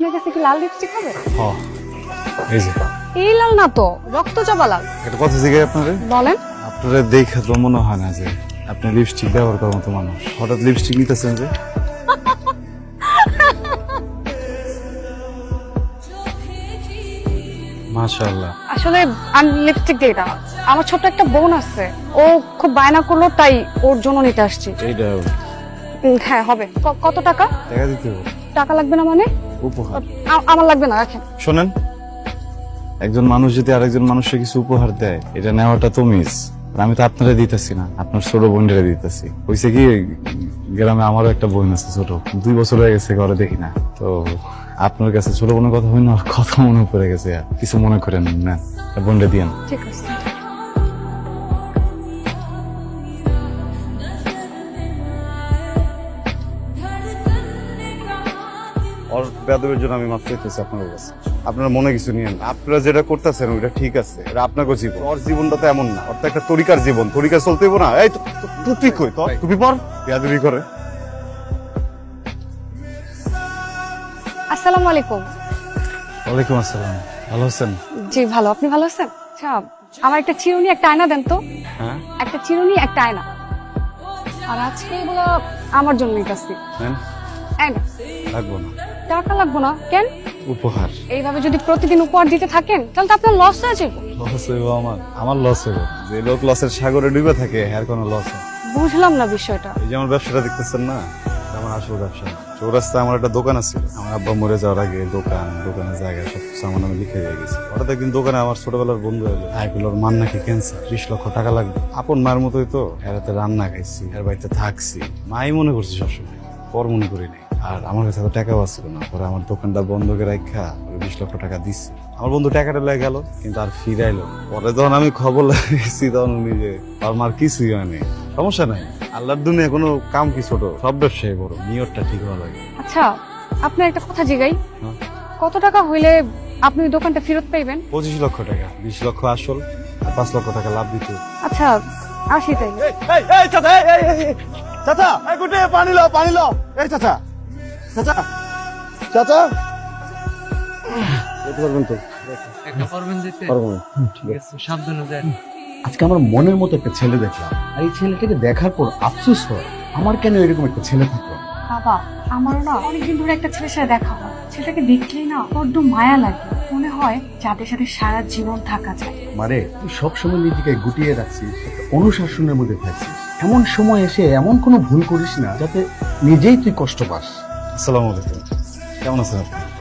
আপনার কাছে কি লাল লিপস্টিক হবে? হ্যাঁ এই যে এই লাল না তো, রক্তচাপা লাল। একটা কথা জিজ্ঞাসা আপনারে, বলেন। আপনারা দেখে তো মনে হয় না যে আপনি লিপস্টিক ব্যবহার করার মতো মানুষ। হঠাৎ লিপস্টিক নিতেছেন যে? মাশাআল্লাহ। আসলে আমি লিপস্টিক দিই না, আমার ছোট একটা বোন আছে, ও খুব বায়না করলো তাই ওর জন্য নিতে আসছি। এইটা হ্যাঁ হবে। কত টাকা? টাকা দিতে হবে। টাকা লাগবে না মানে? উপহার। আমার লাগবে না, রাখেন। শোনেন, একজন মানুষ যদি আরেকজন মানুষকে কিছু উপহার দেয়, এটা নেওয়াটা তো মিস। আমি তো আপনারা দিতেছি না, আপনার ছোট বোনটা দিতেছি। হয়েছে কি, গ্রামে আমারও একটা বোন আছে ছোট, 2 বছর হয়ে গেছে ঘরে দেখি না। তো আপনার কাছে ছোট বোনের কথা হই না, কথা মনে পড়ে গেছে। কিছু মনে করেন না, বোনটা দিয়েন। ঠিক আছে। ওর বেদবের জন্য আমি মাফ চাইতেছি আপনার কাছে। আপনারা মনে কিছু নিয়েন না। আপনারা যেটা করতেছেন ওইটা ঠিক আছে, এটা আপনাকে জীবন। ওর জীবনটা তো এমন না, ওর তো একটা তরিকার জীবন, তরিকা চলতে হইব না। এই টুপি কই তো, টুপি পর, বেয়াদবি করে। আসসালামু আলাইকুম। ওয়ালাইকুম আসসালাম। ভালো আছেন? জি ভালো, আপনি ভালো আছেন? আচ্ছা, আমার একটা চিরুনি একটা আয়না দেন তো। হ্যাঁ একটা চিরুনি একটা আয়না। আর আজকে এগুলো আমার জন্য নিতেছি। নেন। আয়না লাগবো না। টাকা লাগবো না কেন? উপহার। এইভাবে যদি প্রতিদিন উপহার দিতে থাকেন তাহলে তো আপনার লস হয়ে যাবে। লস হইব আমার লস হইব। যে লোক লসের সাগরে ডুবে থাকে আর কোনো লস হয়? বুঝলাম না বিষয়টা। এই যে আমার ব্যবসাটা দেখতেছেন না, এটা আমার আসল ব্যবসা। চৌরাস্তায় আমার একটা দোকান আছে। আমার আব্বা মরে যাওয়ার আগে দোকানের জায়গা সবকিছু আমার নামে লিখে দিয়ে গেছে। হঠাৎ একদিন দোকানে আমার ছোটবেলার বন্ধু এলো। এগুলোর মান নাকি ক্যান্সার, 30 লক্ষ টাকা লাগবে। আপন মায়ের মতোই তো, এরাতে রান্না খাইছি, এর বাড়িতে থাকছি। মাই মনে করছি সবসময়, পর মনে করি নাই। আর আমার কাছে তো টাকাও আসছিল না। পরে আমার দোকানটা বন্ধ করে রাখা 20 লক্ষ টাকা দিচ্ছি। আমার বন্ধু টাকাটা লয়ে গেল, কিন্তু আর ফিরাইলো। পরে যখন আমি খবর লাগিয়েছি তখন উনি যে আর মার কিছুই হয়নি। সমস্যা নাই, আল্লাহর দুনিয়া কোনো কাম কি ছোট, সব ব্যবসায়ী বড়। নিয়তটা ঠিক হওয়া লাগে। আচ্ছা, আপনার একটা কথা জিগাই, হ্যাঁ। কত টাকা হইলে আপনি ওই দোকানটা ফেরত পাইবেন? 25 লক্ষ টাকা, 20 লক্ষ আসল আর 5 লক্ষ টাকা লাভ দিতে। আচ্ছা, আসি তাই। চাচা, এই গুটে পানি লাও। এই চাচা যেতে পারবেন তো? একটা পারবেন যেতে? পারবেন। ঠিক আছে, সাবধানে যান। আজকে আমার মনের মতো একটা ছেলে দেখলাম, আর এই ছেলেটাকে দেখার পর আফসোস হয় আমার কেন এরকম একটা ছেলে থাকলো। বাবা, আমারও না অনেকদিন ধরে একটা ছেলের সাথে দেখা হয়। ছেলেটাকে দেখলেই না বড্ড মায়া লাগে, মনে হয় যাদের সাথে সারা জীবন থাকা যায়। মানে তুই সবসময় নিজেকে গুটিয়ে রাখছিস, একটা অনুশাসনের মধ্যে থাকছিস। এমন সময় এসে এমন কোনো ভুল করিস না যাতে নিজেই তুই কষ্ট পাস। আসসালামু আলাইকুম। কেমন আছেন আপনি?